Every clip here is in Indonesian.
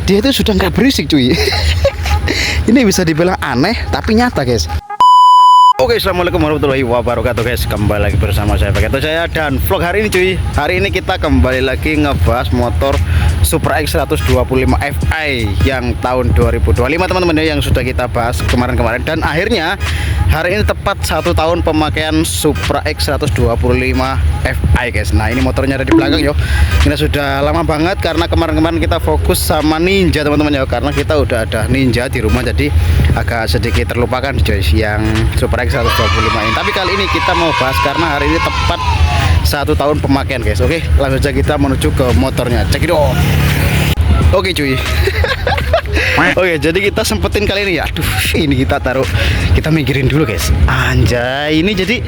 dia itu sudah nggak berisik cuy. Ini bisa dibilang aneh tapi nyata guys. Oke, assalamualaikum warahmatullahi wabarakatuh guys. Kembali lagi bersama saya Paketo saya dan vlog hari ini cuy. Hari ini kita kembali lagi ngebahas motor Supra X 125 Fi yang tahun 2025 teman-teman ya, yang sudah kita bahas kemarin-kemarin. Dan akhirnya hari ini tepat 1 tahun pemakaian Supra X 125 Fi guys. Nah ini motornya ada di belakang yo. Kita sudah lama banget karena kemarin-kemarin kita fokus sama Ninja teman-teman ya. Karena kita udah ada Ninja di rumah, jadi agak sedikit terlupakan guys yang Supra X 125 ini. Tapi kali ini kita mau bahas karena hari ini tepat 1 tahun pemakaian guys. Oke, langsung saja kita menuju ke motornya. Cek it out. Oke cuy. Oke, jadi kita sempetin kali ini ya. Aduh, ini kita mikirin dulu guys. Anjay, ini jadi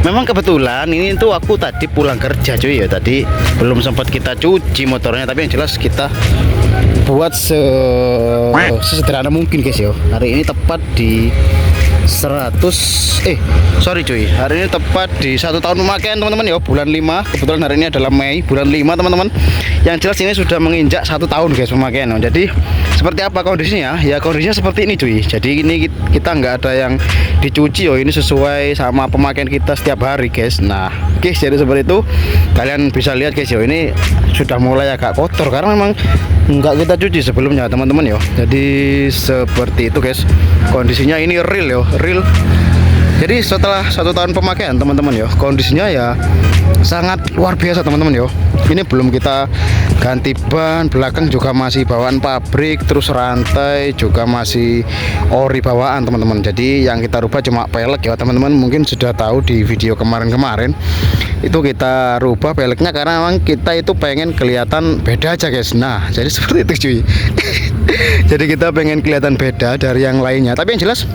memang kebetulan ini tuh aku tadi pulang kerja cuy ya. Tadi belum sempat kita cuci motornya, tapi yang jelas kita buat sesederhana mungkin guys yo. Hari ini tepat di sorry cuy, hari ini tepat di 1 tahun pemakaian teman-teman ya, bulan 5. Kebetulan hari ini adalah Mei, bulan 5 teman-teman. Yang jelas ini sudah menginjak 1 tahun guys pemakaian. Jadi seperti apa kondisinya? Ya kondisinya seperti ini cuy. Jadi ini kita nggak ada yang dicuci ini sesuai sama pemakaian kita setiap hari guys. Nah guys, jadi seperti itu kalian bisa lihat guys ini sudah mulai agak kotor karena memang nggak kita cuci sebelumnya teman-teman ya. Jadi seperti itu guys kondisinya, ini real real. Jadi setelah 1 tahun pemakaian teman-teman ya, kondisinya ya sangat luar biasa teman-teman ya. Ini belum kita ganti ban, belakang juga masih bawaan pabrik, terus rantai juga masih ori bawaan teman-teman. Jadi yang kita rubah cuma pelek ya teman-teman. Mungkin sudah tahu di video kemarin-kemarin itu kita rubah peleknya karena memang kita itu pengen kelihatan beda aja guys. Nah jadi seperti itu cuy. Jadi kita pengen kelihatan beda dari yang lainnya. Tapi yang jelas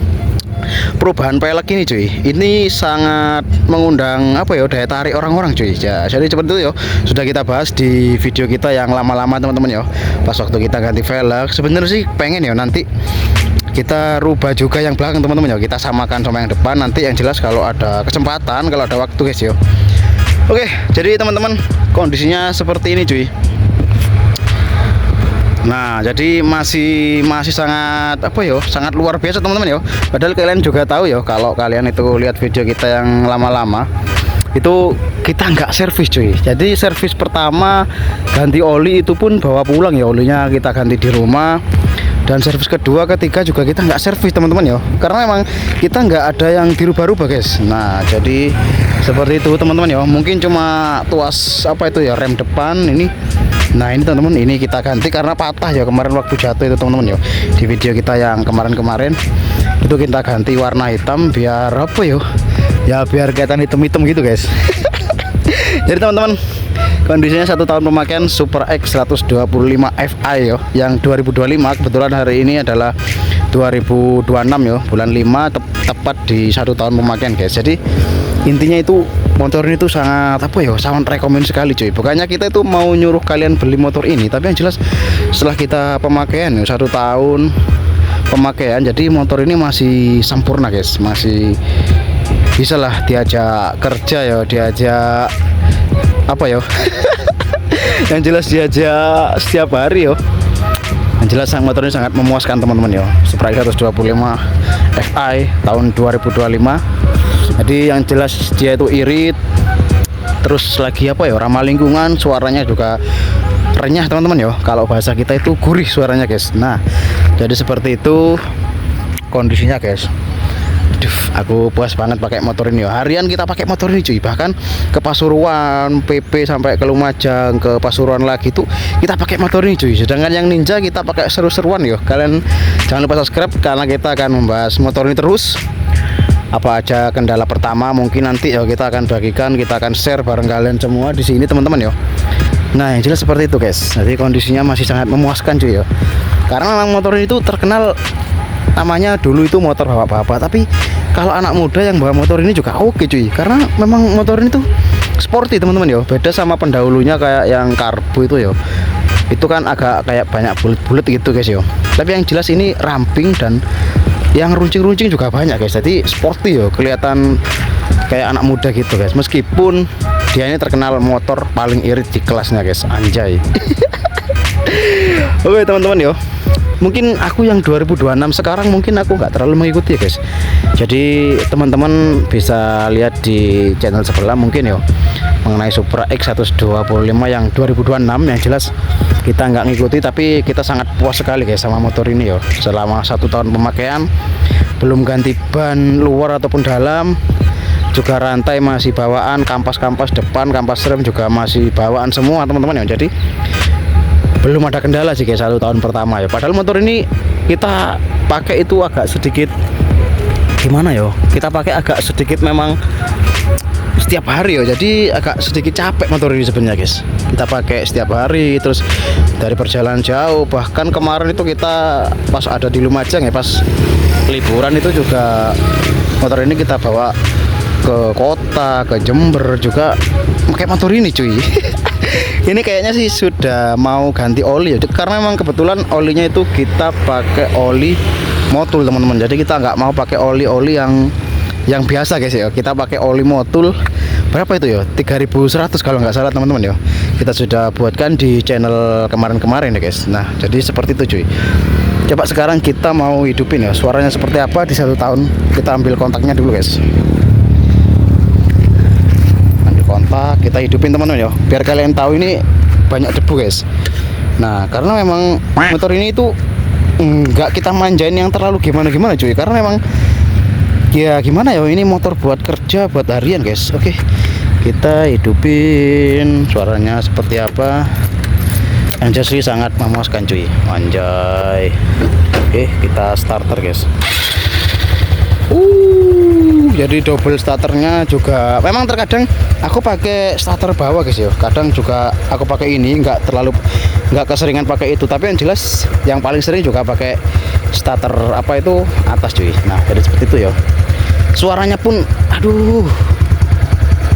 perubahan pelek ini cuy, ini sangat mengundang daya tarik orang-orang cuy ya. Jadi seperti itu sudah kita bahas di video kita yang lama-lama teman-teman pas waktu kita ganti velg. Sebenarnya sih pengen nanti kita rubah juga yang belakang teman-teman kita samakan sama yang depan. Nanti yang jelas kalau ada kesempatan, kalau ada waktu guys Oke, jadi teman-teman kondisinya seperti ini cuy. Nah jadi masih sangat sangat luar biasa teman-teman Padahal kalian juga tahu kalau kalian itu lihat video kita yang lama-lama itu kita nggak servis cuy. Jadi servis pertama ganti oli itu pun bawa pulang olinya kita ganti di rumah. Dan servis kedua, ketiga juga kita nggak servis teman-teman karena memang kita nggak ada yang dirubah-rubah guys. Nah jadi seperti itu teman-teman mungkin cuma tuas rem depan ini. Nah ini teman-teman, ini kita ganti karena patah kemarin waktu jatuh itu teman-teman di video kita yang kemarin-kemarin itu kita ganti warna hitam biar biar kelihatan hitam-hitam gitu guys. Jadi teman-teman kondisinya 1 tahun pemakaian Supra X 125 Fi yang 2025. Kebetulan hari ini adalah 2026 bulan 5 tepat di 1 tahun pemakaian guys. Jadi intinya itu motor ini tuh sangat sangat rekomend sekali cuy. Bukannya kita itu mau nyuruh kalian beli motor ini, tapi yang jelas setelah kita pemakaian 1 tahun pemakaian, jadi motor ini masih sempurna guys, masih bisa lah diajak kerja diajak yang jelas diajak setiap hari Yang jelas motor ini sangat memuaskan teman-teman Supra X 125 Fi tahun 2025. Jadi yang jelas dia itu irit, terus lagi ramah lingkungan, suaranya juga renyah teman-teman Kalau bahasa kita itu gurih suaranya guys. Nah jadi seperti itu kondisinya guys. Aduh, aku puas banget pakai motor ini Harian kita pakai motor ini cuy. Bahkan ke Pasuruan, PP sampai ke Lumajang, ke Pasuruan lagi tuh kita pakai motor ini cuy. Sedangkan yang Ninja kita pakai seru-seruan Kalian jangan lupa subscribe karena kita akan membahas motor ini terus. Apa aja kendala pertama mungkin nanti kita akan bagikan, kita akan share bareng kalian semua di sini teman-teman Nah yang jelas seperti itu guys. Jadi kondisinya masih sangat memuaskan cuy Karena memang motor ini tuh terkenal namanya dulu itu motor bapak-bapak, tapi kalau anak muda yang bawa motor ini juga oke cuy. Karena memang motor ini tuh sporty teman-teman beda sama pendahulunya kayak yang karbu itu itu kan agak kayak banyak bulat-bulat gitu guys Tapi yang jelas ini ramping dan yang runcing-runcing juga banyak guys. Jadi sporty kelihatan kayak anak muda gitu guys. Meskipun dia ini terkenal motor paling irit di kelasnya guys. Anjay. Oke teman-teman yo, mungkin aku yang 2026 sekarang mungkin aku nggak terlalu mengikuti ya guys. Jadi teman-teman bisa lihat di channel sebelah mungkin yo mengenai Supra X 125 yang 2026, yang jelas kita nggak ngikuti, tapi kita sangat puas sekali guys sama motor ini yo. Selama 1 tahun pemakaian, belum ganti ban luar ataupun dalam, juga rantai masih bawaan, kampas-kampas depan, kampas rem juga masih bawaan semua teman-teman ya. Jadi belum ada kendala sih guys 1 tahun pertama ya. Padahal motor ini kita pakai itu agak sedikit gimana yo, kita pakai agak sedikit memang setiap hari yo, jadi agak sedikit capek motor ini sebenarnya guys. Kita pakai setiap hari, terus dari perjalanan jauh, bahkan kemarin itu kita pas ada di Lumajang ya, pas liburan itu juga motor ini kita bawa ke kota, ke Jember juga pakai motor ini cuy. Ini kayaknya sih sudah mau ganti oli ya, karena memang kebetulan olinya itu kita pakai oli motul teman-teman. Jadi kita nggak mau pakai oli-oli yang biasa guys ya, kita pakai oli motul. Berapa itu ya, 3100 kalau nggak salah teman-teman ya. Kita sudah buatkan di channel kemarin-kemarin ya guys. Nah jadi seperti itu cuy. Coba sekarang kita mau hidupin ya, suaranya seperti apa di 1 tahun. Kita ambil kontaknya dulu guys, ambil kontak, kita hidupin teman-teman ya, biar kalian tahu ini banyak debu guys. Nah karena memang motor ini itu nggak kita manjain yang terlalu gimana-gimana cuy, karena memang ya gimana ya, ini motor buat kerja, buat harian guys. Oke, kita hidupin, suaranya seperti apa. Yang jelas sangat memuaskan cuy, anjay. Oke, kita starter guys. Jadi double starternya juga. Memang terkadang aku pakai starter bawah guys ya, kadang juga aku pakai ini, nggak keseringan pakai itu. Tapi yang jelas yang paling sering juga pakai starter apa itu atas cuy. Nah jadi seperti itu ya. Suaranya pun aduh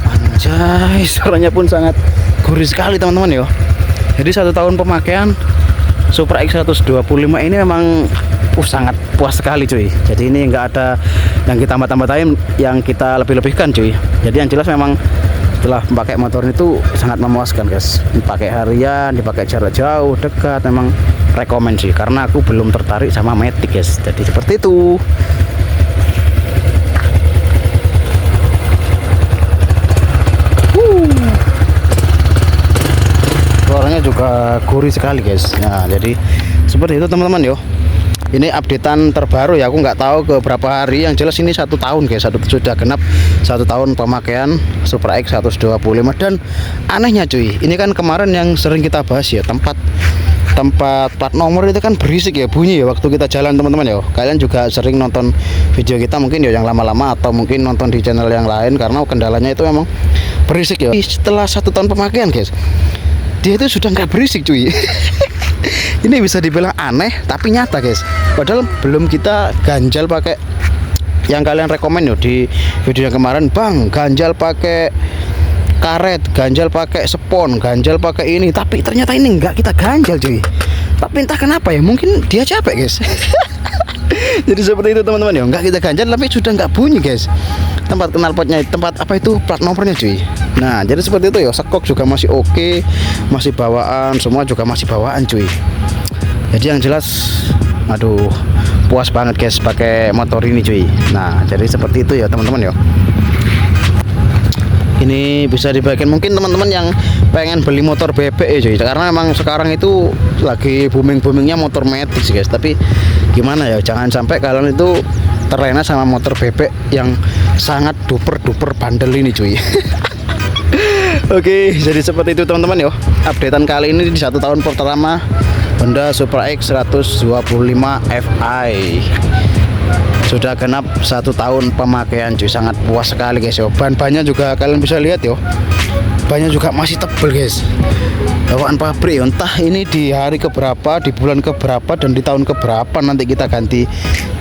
anjay, suaranya pun sangat gurih sekali teman-teman ya. Jadi 1 tahun pemakaian Supra X 125 ini memang sangat puas sekali cuy. Jadi ini nggak ada yang kita tambah-tambahin, yang kita lebih-lebihkan cuy. Jadi yang jelas memang setelah memakai motor itu sangat memuaskan guys. Dipakai harian, dipakai jarak jauh, dekat, memang rekomend sih. Karena aku belum tertarik sama Matic guys. Jadi seperti itu. Suaranya juga gurih sekali guys. Nah jadi seperti itu teman-teman yo. Ini updatean terbaru ya, aku nggak tahu ke berapa hari. Yang jelas ini 1 tahun guys, sudah genap 1 tahun pemakaian Supra X 125. Dan anehnya cuy, ini kan kemarin yang sering kita bahas ya, tempat plat nomor itu kan berisik ya, bunyi ya waktu kita jalan teman-teman ya. Kalian juga sering nonton video kita mungkin ya yang lama-lama, atau mungkin nonton di channel yang lain, karena kendalanya itu memang berisik ya. Setelah 1 tahun pemakaian guys, dia itu sudah nggak berisik cuy. Ini bisa dibilang aneh tapi nyata guys. Padahal belum kita ganjal pakai yang kalian rekomen yo di video yang kemarin, bang ganjal pakai karet, ganjal pakai spon, ganjal pakai ini, tapi ternyata ini enggak kita ganjal cuy. Tapi entah kenapa ya, mungkin dia capek guys. Jadi seperti itu teman-teman ya, enggak kita ganjal tapi sudah enggak bunyi guys. Tempat knalpotnya, tempat apa itu plat nomornya cuy. Nah jadi seperti itu ya, sekok juga masih oke, masih bawaan, semua juga masih bawaan cuy. Jadi yang jelas aduh puas banget guys pakai motor ini cuy. Nah jadi seperti itu ya teman-teman ya. Ini bisa dibagikan mungkin teman-teman yang pengen beli motor bebek ya cuy, karena memang sekarang itu lagi boomingnya motor Matic sih guys. Tapi gimana ya, jangan sampai kalian itu terlena sama motor bebek yang sangat duper bandel ini cuy. Oke, jadi seperti itu teman-teman ya, updatean kali ini di 1 tahun pertama Honda Supra X 125 Fi. Sudah genap 1 tahun pemakaian cuy, sangat puas sekali guys yo. Ban-bannya juga kalian bisa lihat yo, bannya juga masih tebel guys, bawaan pabrik. Entah ini di hari keberapa, di bulan keberapa, dan di tahun keberapa nanti kita ganti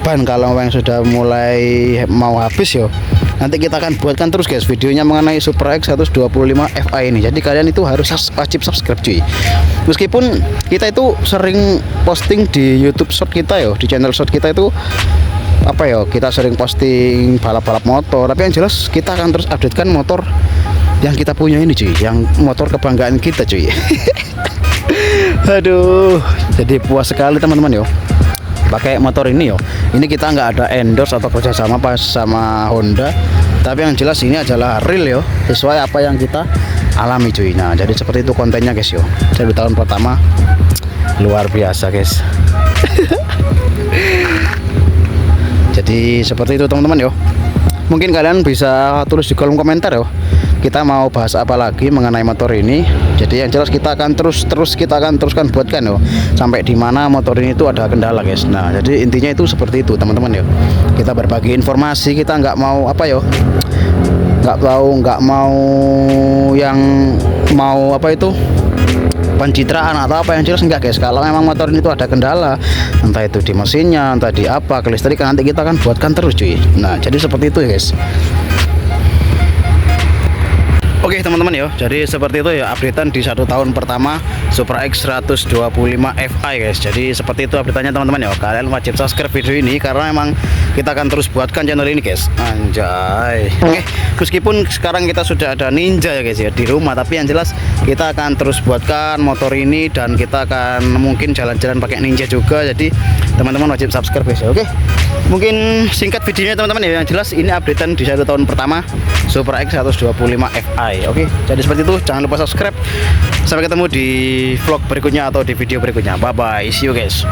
ban. Kalau yang sudah mulai mau habis yo, nanti kita akan buatkan terus guys videonya mengenai Supra X 125 Fi ini. Jadi kalian itu harus wajib subscribe cuy. Meskipun kita itu sering posting di YouTube short kita yo, di channel short kita itu apa ya, kita sering posting balap-balap motor, tapi yang jelas kita akan terus updatekan motor yang kita punya ini cuy, yang motor kebanggaan kita cuy. Aduh, jadi puas sekali teman-teman yo. Pakai motor ini yo. Ini kita nggak ada endorse atau kerjasama pas sama Honda, tapi yang jelas ini adalah real yo, sesuai apa yang kita alami cuy. Nah, jadi seperti itu kontennya guys yo. Jadi tahun pertama luar biasa guys. Jadi seperti itu teman-teman yo. Mungkin kalian bisa tulis di kolom komentar yo, kita mau bahas apa lagi mengenai motor ini. Jadi yang jelas kita akan teruskan buatkan yo, sampai di mana motor ini itu ada kendala guys. Nah, jadi intinya itu seperti itu teman-teman yo. Kita berbagi informasi, kita nggak mau apa yo, nggak mau yang mau apa itu pencitraan atau apa, yang jelas enggak guys. Kalau memang motor ini tuh ada kendala, entah itu di mesinnya, entah di apa, kelistrikan, nanti kita akan buatkan terus cuy. Nah, jadi seperti itu ya guys. Oke teman-teman ya, jadi seperti itu ya updatean di 1 tahun pertama Supra X 125 Fi guys. Jadi seperti itu updateannya teman-teman ya. Kalian wajib subscribe video ini karena emang kita akan terus buatkan channel ini guys. Anjay. Oke, meskipun sekarang kita sudah ada Ninja ya guys ya di rumah, tapi yang jelas kita akan terus buatkan motor ini dan kita akan mungkin jalan-jalan pakai Ninja juga. Jadi teman-teman wajib subscribe guys ya. Oke, mungkin singkat videonya teman-teman ya. Yang jelas ini updatean di 1 tahun pertama Supra X 125 Fi. Oke, jadi seperti itu. Jangan lupa subscribe. Sampai ketemu di vlog berikutnya atau di video berikutnya. Bye bye. See you guys.